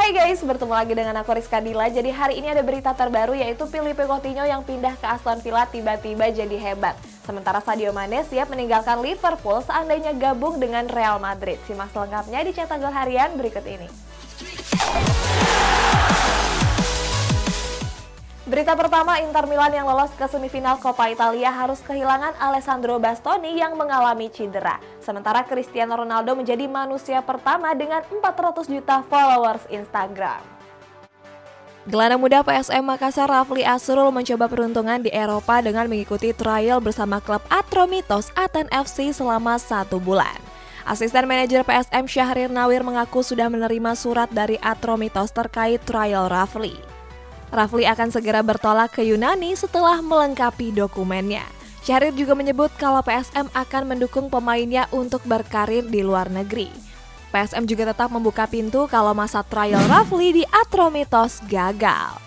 Hai guys, bertemu lagi dengan aku Rizka Dila. Jadi hari ini ada berita terbaru yaitu Philippe Coutinho yang pindah ke Aston Villa tiba-tiba jadi hebat. Sementara Sadio Mane siap meninggalkan Liverpool seandainya gabung dengan Real Madrid. Simak selengkapnya di Cetak Gol Harian berikut ini. Berita pertama, Inter Milan yang lolos ke semifinal Coppa Italia harus kehilangan Alessandro Bastoni yang mengalami cedera. Sementara Cristiano Ronaldo menjadi manusia pertama dengan 400 juta followers Instagram. Gelandang muda PSM Makassar Rafli Asrul mencoba peruntungan di Eropa dengan mengikuti trial bersama klub Atromitos Aten FC selama 1 bulan. Asisten manajer PSM Syahrir Nawir mengaku sudah menerima surat dari Atromitos terkait trial Rafli. Rafli akan segera bertolak ke Yunani setelah melengkapi dokumennya. Syahrir juga menyebut kalau PSM akan mendukung pemainnya untuk berkarir di luar negeri. PSM juga tetap membuka pintu kalau masa trial Rafli di Atromitos gagal.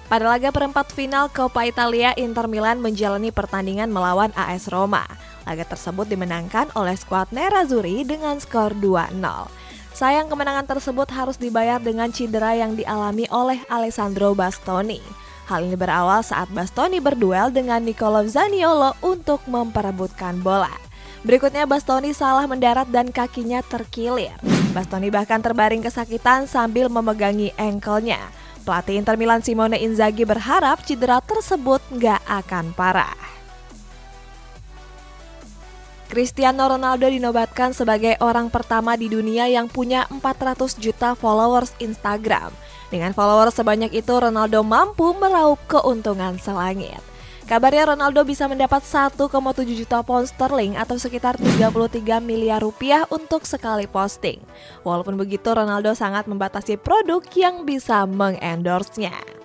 Pada laga perempat final Coppa Italia, Inter Milan menjalani pertandingan melawan AS Roma. Laga tersebut dimenangkan oleh skuad Nerazzurri dengan skor 2-0. Sayang kemenangan tersebut harus dibayar dengan cedera yang dialami oleh Alessandro Bastoni. Hal ini berawal saat Bastoni berduel dengan Nicolo Zaniolo untuk memperebutkan bola. Berikutnya Bastoni salah mendarat dan kakinya terkilir. Bastoni bahkan terbaring kesakitan sambil memegangi engkelnya. Pelatih Inter Milan Simone Inzaghi berharap cedera tersebut nggak akan parah. Cristiano Ronaldo dinobatkan sebagai orang pertama di dunia yang punya 400 juta followers Instagram. Dengan followers sebanyak itu, Ronaldo mampu meraup keuntungan selangit. Kabarnya Ronaldo bisa mendapat 1,7 juta pound sterling atau sekitar 33 miliar rupiah untuk sekali posting. Walaupun begitu, Ronaldo sangat membatasi produk yang bisa mengendorse-nya.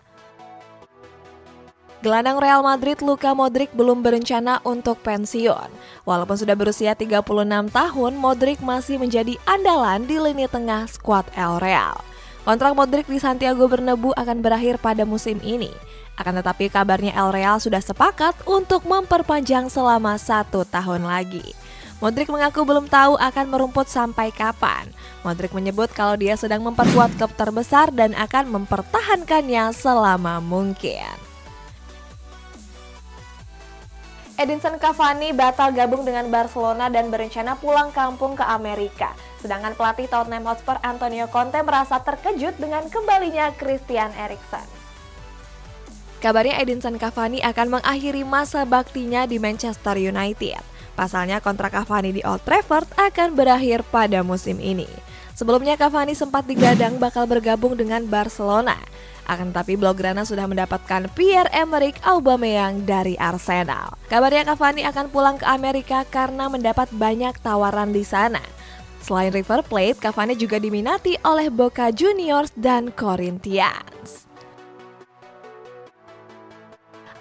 Gelandang Real Madrid Luka Modric belum berencana untuk pensiun. Walaupun sudah berusia 36 tahun, Modric masih menjadi andalan di lini tengah skuad El Real. Kontrak Modric di Santiago Bernabeu akan berakhir pada musim ini. Akan tetapi kabarnya El Real sudah sepakat untuk memperpanjang selama 1 tahun lagi. Modric mengaku belum tahu akan merumput sampai kapan. Modric menyebut kalau dia sedang memperkuat klub terbesar dan akan mempertahankannya selama mungkin. Edinson Cavani batal gabung dengan Barcelona dan berencana pulang kampung ke Amerika. Sedangkan pelatih Tottenham Hotspur Antonio Conte merasa terkejut dengan kembalinya Christian Eriksen. Kabarnya Edinson Cavani akan mengakhiri masa baktinya di Manchester United. Pasalnya kontrak Cavani di Old Trafford akan berakhir pada musim ini. Sebelumnya Cavani sempat digadang bakal bergabung dengan Barcelona. Akan tetapi Blaugrana sudah mendapatkan Pierre-Emerick Aubameyang dari Arsenal. Kabarnya Cavani akan pulang ke Amerika karena mendapat banyak tawaran di sana. Selain River Plate, Cavani juga diminati oleh Boca Juniors dan Corinthians.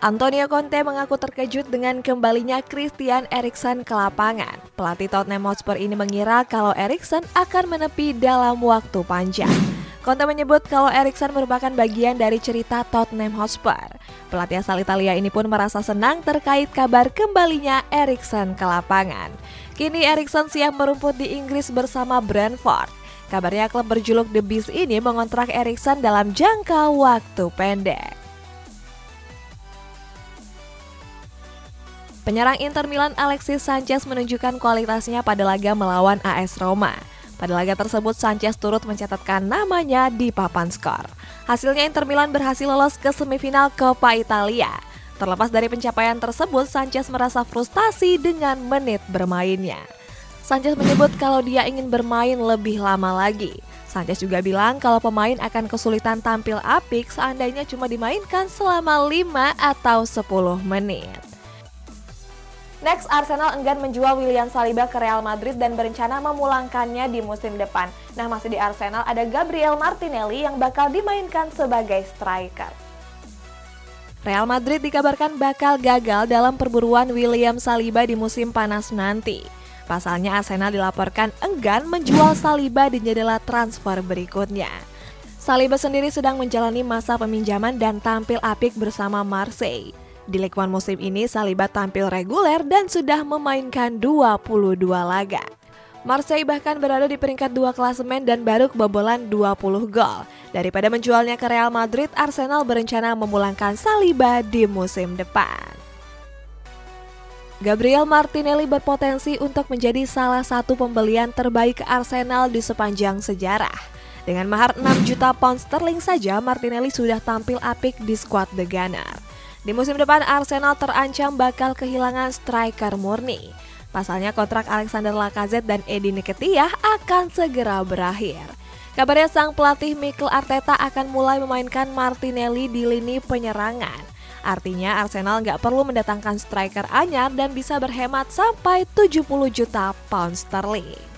Antonio Conte mengaku terkejut dengan kembalinya Christian Eriksen ke lapangan. Pelatih Tottenham Hotspur ini mengira kalau Eriksen akan menepi dalam waktu panjang. Conte menyebut kalau Eriksen merupakan bagian dari cerita Tottenham Hotspur. Pelatih asal Italia ini pun merasa senang terkait kabar kembalinya Eriksen ke lapangan. Kini Eriksen siap merumput di Inggris bersama Brentford. Kabarnya klub berjuluk The Beast ini mengontrak Eriksen dalam jangka waktu pendek. Penyerang Inter Milan Alexis Sanchez menunjukkan kualitasnya pada laga melawan AS Roma. Pada laga tersebut, Sanchez turut mencatatkan namanya di papan skor. Hasilnya Inter Milan berhasil lolos ke semifinal Coppa Italia. Terlepas dari pencapaian tersebut, Sanchez merasa frustasi dengan menit bermainnya. Sanchez menyebut kalau dia ingin bermain lebih lama lagi. Sanchez juga bilang kalau pemain akan kesulitan tampil apik seandainya cuma dimainkan selama 5 atau 10 menit. Next, Arsenal enggan menjual William Saliba ke Real Madrid dan berencana memulangkannya di musim depan. Nah, masih di Arsenal ada Gabriel Martinelli yang bakal dimainkan sebagai striker. Real Madrid dikabarkan bakal gagal dalam perburuan William Saliba di musim panas nanti. Pasalnya Arsenal dilaporkan enggan menjual Saliba di jendela transfer berikutnya. Saliba sendiri sedang menjalani masa peminjaman dan tampil apik bersama Marseille. Di Ligue 1 musim ini, Saliba tampil reguler dan sudah memainkan 22 laga. Marseille bahkan berada di peringkat 2 klasemen dan baru kebobolan 20 gol. Daripada menjualnya ke Real Madrid, Arsenal berencana memulangkan Saliba di musim depan. Gabriel Martinelli berpotensi untuk menjadi salah satu pembelian terbaik Arsenal di sepanjang sejarah. Dengan mahar 6 juta pound sterling saja, Martinelli sudah tampil apik di skuad The Gunner. Di musim depan, Arsenal terancam bakal kehilangan striker murni. Pasalnya kontrak Alexander Lacazette dan Eddie Nketiah akan segera berakhir. Kabarnya sang pelatih Mikel Arteta akan mulai memainkan Martinelli di lini penyerangan. Artinya Arsenal nggak perlu mendatangkan striker anyar dan bisa berhemat sampai 70 juta pound sterling.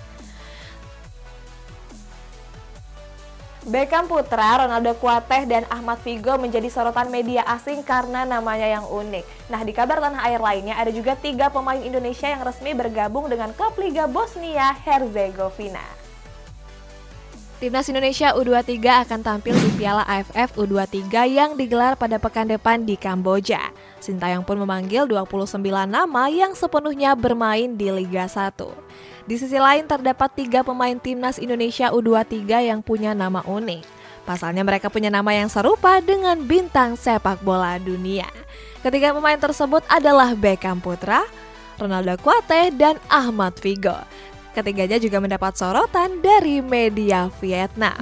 Beckham putra, Ronaldo Kuateh, dan Ahmad Figo menjadi sorotan media asing karena namanya yang unik. Nah, di kabar tanah air lainnya ada juga 3 pemain Indonesia yang resmi bergabung dengan klub Liga Bosnia-Herzegovina. Timnas Indonesia U23 akan tampil di Piala AFF U23 yang digelar pada pekan depan di Kamboja. Sintayong pun memanggil 29 nama yang sepenuhnya bermain di Liga 1. Di sisi lain terdapat 3 pemain Timnas Indonesia U23 yang punya nama unik. Pasalnya mereka punya nama yang serupa dengan bintang sepak bola dunia. Ketiga pemain tersebut adalah Beckham putra, Ronaldo Kuateh, dan Ahmad Figo. Ketiganya juga mendapat sorotan dari media Vietnam.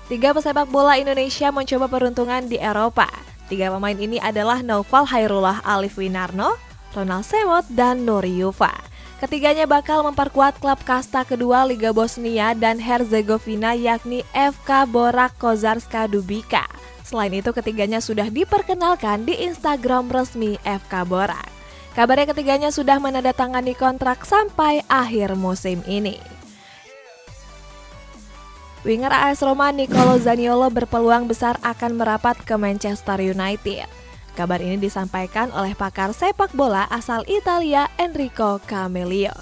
3 pesepak bola Indonesia mencoba peruntungan di Eropa. 3 pemain ini adalah Noval Hairullah Alif Winarno, Ronald Semot, dan Nuri Yufa. Ketiganya bakal memperkuat klub kasta kedua Liga Bosnia dan Herzegovina yakni FK Borak Kozarska Dubika. Selain itu ketiganya sudah diperkenalkan di Instagram resmi FK Borak. Kabarnya ketiganya sudah menandatangani kontrak sampai akhir musim ini. Winger AS Roma Nicolo Zaniolo berpeluang besar akan merapat ke Manchester United. Kabar ini disampaikan oleh pakar sepak bola asal Italia Enrico Camelio.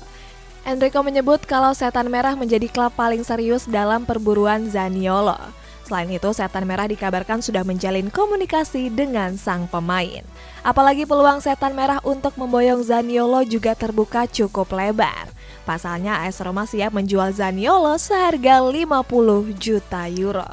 Enrico menyebut kalau Setan Merah menjadi klub paling serius dalam perburuan Zaniolo. Selain itu, Setan Merah dikabarkan sudah menjalin komunikasi dengan sang pemain. Apalagi peluang Setan Merah untuk memboyong Zaniolo juga terbuka cukup lebar. Pasalnya AS Roma siap menjual Zaniolo seharga 50 juta euro.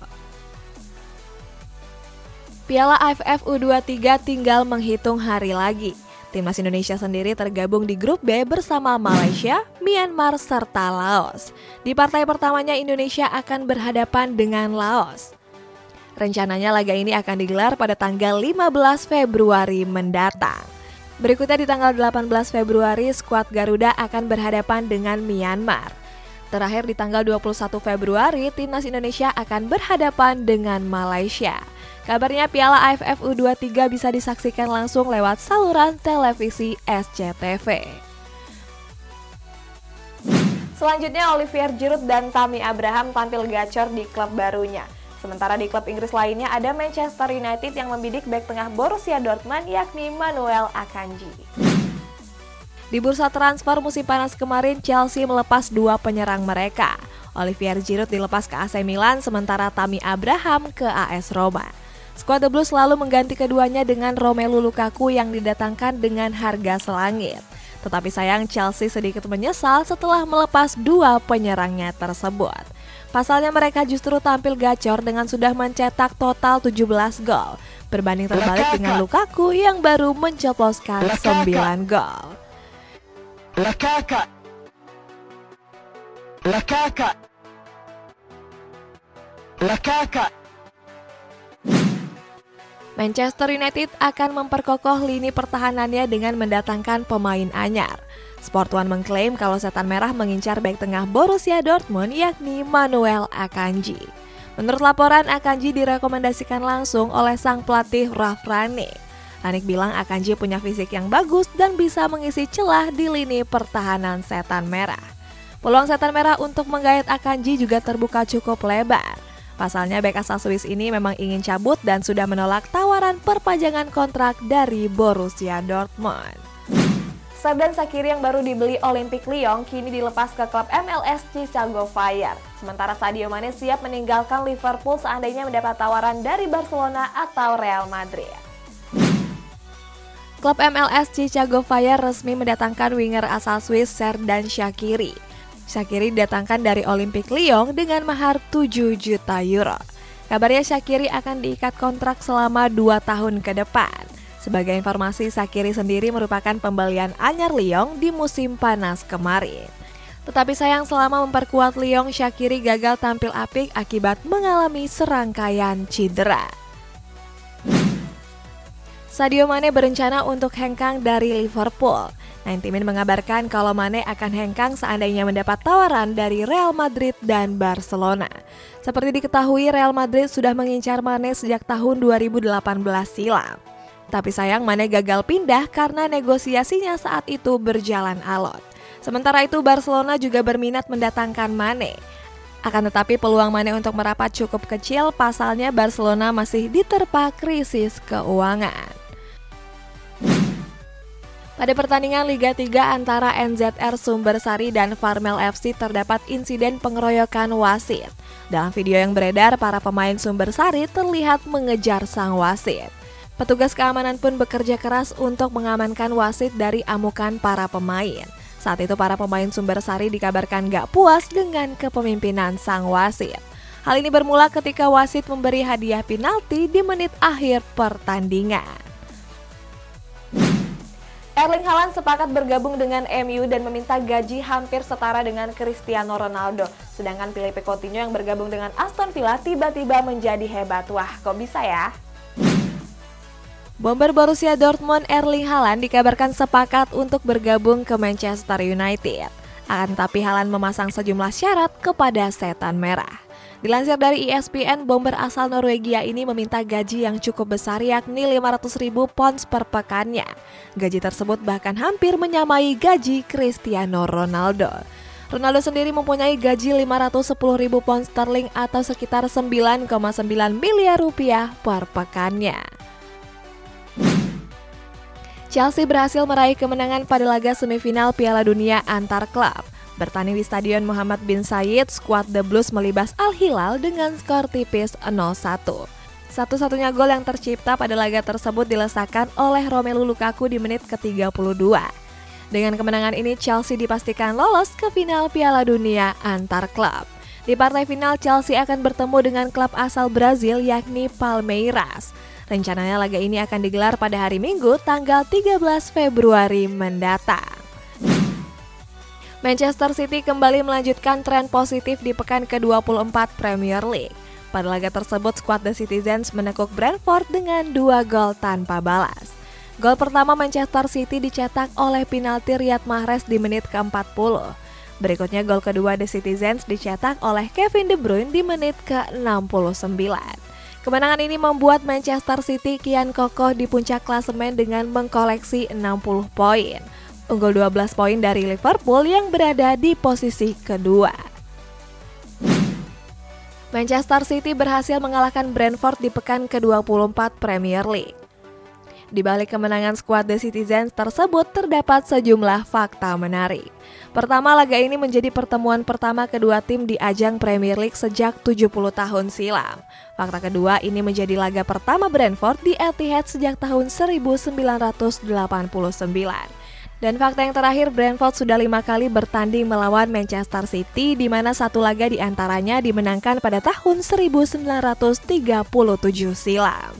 Piala AFF U23 tinggal menghitung hari lagi. Timnas Indonesia sendiri tergabung di grup B bersama Malaysia, Myanmar, serta Laos. Di partai pertamanya Indonesia akan berhadapan dengan Laos. Rencananya laga ini akan digelar pada tanggal 15 Februari mendatang. Berikutnya di tanggal 18 Februari, skuad Garuda akan berhadapan dengan Myanmar. Terakhir di tanggal 21 Februari, Timnas Indonesia akan berhadapan dengan Malaysia. Kabarnya Piala AFF U23 bisa disaksikan langsung lewat saluran televisi SCTV. Selanjutnya Olivier Giroud dan Tammy Abraham tampil gacor di klub barunya. Sementara di klub Inggris lainnya ada Manchester United yang membidik bek tengah Borussia Dortmund yakni Manuel Akanji. Di bursa transfer musim panas kemarin, Chelsea melepas 2 penyerang mereka. Olivier Giroud dilepas ke AC Milan sementara Tammy Abraham ke AS Roma. Skuad The Blues selalu mengganti keduanya dengan Romelu Lukaku yang didatangkan dengan harga selangit. Tetapi sayang Chelsea sedikit menyesal setelah melepas 2 penyerangnya tersebut. Pasalnya mereka justru tampil gacor dengan sudah mencetak total 17 gol. Berbanding terbalik dengan Lukaku yang baru menceploskan 9 gol. Manchester United akan memperkokoh lini pertahanannya dengan mendatangkan pemain anyar. Sport One mengklaim kalau Setan Merah mengincar bek tengah Borussia Dortmund yakni Manuel Akanji. Menurut laporan, Akanji direkomendasikan langsung oleh sang pelatih Ralf Rangnick. Rangnick bilang Akanji punya fisik yang bagus dan bisa mengisi celah di lini pertahanan Setan Merah. Peluang Setan Merah untuk menggait Akanji juga terbuka cukup lebar. Pasalnya bek asal Swiss ini memang ingin cabut dan sudah menolak tawaran perpanjangan kontrak dari Borussia Dortmund. Xherdan Shaqiri yang baru dibeli Olympique Lyon kini dilepas ke klub MLS Chicago Fire. Sementara Sadio Mane siap meninggalkan Liverpool seandainya mendapat tawaran dari Barcelona atau Real Madrid. Klub MLS Chicago Fire resmi mendatangkan winger asal Swiss Xherdan Shaqiri. Shaqiri didatangkan dari Olympique Lyon dengan mahar 7 juta euro. Kabarnya Shaqiri akan diikat kontrak selama 2 tahun ke depan. Sebagai informasi, Shaqiri sendiri merupakan pembelian anyar Lyon di musim panas kemarin. Tetapi sayang selama memperkuat Lyon, Shaqiri gagal tampil apik akibat mengalami serangkaian cedera. Sadio Mane berencana untuk hengkang dari Liverpool. 90 Min mengabarkan kalau Mane akan hengkang seandainya mendapat tawaran dari Real Madrid dan Barcelona. Seperti diketahui, Real Madrid sudah mengincar Mane sejak tahun 2018 silam. Tapi sayang Mane gagal pindah karena negosiasinya saat itu berjalan alot. Sementara itu Barcelona juga berminat mendatangkan Mane. Akan tetapi peluang Mane untuk merapat cukup kecil, pasalnya Barcelona masih diterpa krisis keuangan. Pada pertandingan Liga 3 antara NZR Sumbersari dan Farmel FC terdapat insiden pengeroyokan wasit. Dalam video yang beredar, para pemain Sumbersari terlihat mengejar sang wasit. Petugas keamanan pun bekerja keras untuk mengamankan wasit dari amukan para pemain. Saat itu para pemain Sumbersari dikabarkan gak puas dengan kepemimpinan sang wasit. Hal ini bermula ketika wasit memberi hadiah penalti di menit akhir pertandingan. Erling Haaland sepakat bergabung dengan MU dan meminta gaji hampir setara dengan Cristiano Ronaldo. Sedangkan Philippe Coutinho yang bergabung dengan Aston Villa tiba-tiba menjadi hebat. Wah, kok bisa ya? Bomber Borussia Dortmund Erling Haaland dikabarkan sepakat untuk bergabung ke Manchester United. Akan tetapi Haaland memasang sejumlah syarat kepada Setan Merah. Dilansir dari ESPN, bomber asal Norwegia ini meminta gaji yang cukup besar yakni 500.000 pounds per pekannya. Gaji tersebut bahkan hampir menyamai gaji Cristiano Ronaldo. Ronaldo sendiri mempunyai gaji 510.000 pounds sterling atau sekitar 9,9 miliar rupiah per pekannya. Chelsea berhasil meraih kemenangan pada laga semifinal Piala Dunia antar klub. Bertanding di Stadion Muhammad bin Zayed, skuad The Blues melibas Al Hilal dengan skor tipis 0-1. Satu-satunya gol yang tercipta pada laga tersebut dilesakan oleh Romelu Lukaku di menit ke-32. Dengan kemenangan ini, Chelsea dipastikan lolos ke final Piala Dunia antar klub. Di partai final, Chelsea akan bertemu dengan klub asal Brazil yakni Palmeiras. Rencananya laga ini akan digelar pada hari Minggu tanggal 13 Februari mendatang. Manchester City kembali melanjutkan tren positif di pekan ke-24 Premier League. Pada laga tersebut, skuad The Citizens menekuk Brentford dengan 2 gol tanpa balas. Gol pertama Manchester City dicetak oleh penalti Riyad Mahrez di menit ke-40. Berikutnya gol kedua The Citizens dicetak oleh Kevin De Bruyne di menit ke-69. Kemenangan ini membuat Manchester City kian kokoh di puncak klasemen dengan mengkoleksi 60 poin. Unggul 12 poin dari Liverpool yang berada di posisi kedua. Manchester City berhasil mengalahkan Brentford di pekan ke-24 Premier League. Di balik kemenangan skuad The Citizens tersebut terdapat sejumlah fakta menarik. Pertama, laga ini menjadi pertemuan pertama kedua tim di ajang Premier League sejak 70 tahun silam. Fakta kedua, ini menjadi laga pertama Brentford di Etihad sejak tahun 1989. Dan fakta yang terakhir, Brentford sudah 5 kali bertanding melawan Manchester City, di mana satu laga diantaranya dimenangkan pada tahun 1937 silam.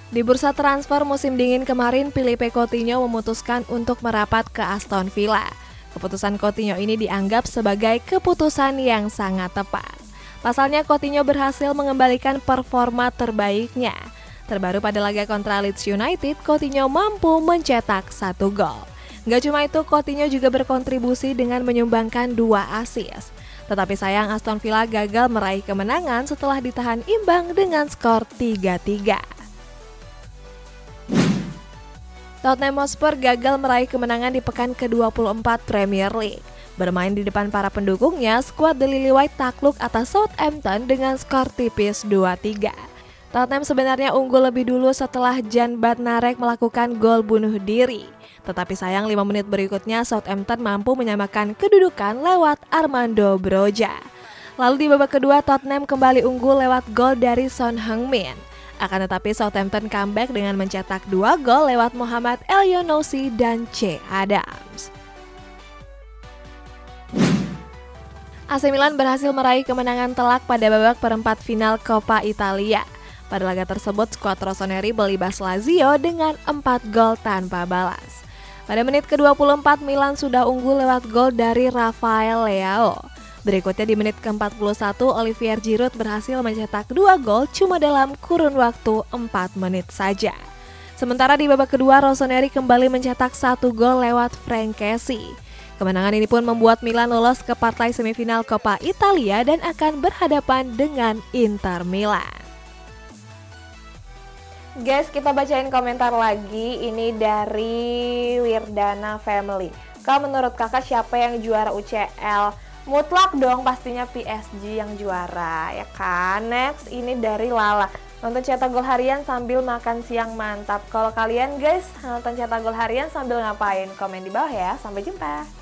Di bursa transfer musim dingin kemarin, Philippe Coutinho memutuskan untuk merapat ke Aston Villa. Keputusan Coutinho ini dianggap sebagai keputusan yang sangat tepat. Pasalnya Coutinho berhasil mengembalikan performa terbaiknya. Terbaru pada laga kontra Leeds United, Coutinho mampu mencetak 1 gol. Gak cuma itu, Coutinho juga berkontribusi dengan menyumbangkan 2 assist. Tetapi sayang Aston Villa gagal meraih kemenangan setelah ditahan imbang dengan skor 3-3. Tottenham Hotspur gagal meraih kemenangan di pekan ke-24 Premier League. Bermain di depan para pendukungnya, skuad The Lily White takluk atas Southampton dengan skor tipis 2-3. Tottenham sebenarnya unggul lebih dulu setelah Jan Bednarek melakukan gol bunuh diri. Tetapi sayang 5 menit berikutnya Southampton mampu menyamakan kedudukan lewat Armando Broja. Lalu di babak kedua Tottenham kembali unggul lewat gol dari Son Heung-min. Akan tetapi Southampton comeback dengan mencetak 2 gol lewat Mohamed Elyounoussi dan Che Adams. AC Milan berhasil meraih kemenangan telak pada babak perempat final Coppa Italia. Pada laga tersebut, skuad rossoneri melibas Lazio dengan 4 gol tanpa balas. Pada menit ke-24, Milan sudah unggul lewat gol dari Rafael Leao. Berikutnya di menit ke-41, Olivier Giroud berhasil mencetak 2 gol cuma dalam kurun waktu 4 menit saja. Sementara di babak kedua, rossoneri kembali mencetak 1 gol lewat Franck Kessie. Kemenangan ini pun membuat Milan lolos ke partai semifinal Coppa Italia dan akan berhadapan dengan Inter Milan. Guys, kita bacain komentar lagi, ini dari Wirdana Family. Kak, menurut kakak siapa yang juara UCL? Mutlak dong pastinya PSG yang juara, ya kan? Next, ini dari Lala. Nonton cetak gol harian sambil makan siang mantap. Kalau kalian guys, nonton cetak gol harian sambil ngapain? Komen di bawah ya. Sampai jumpa.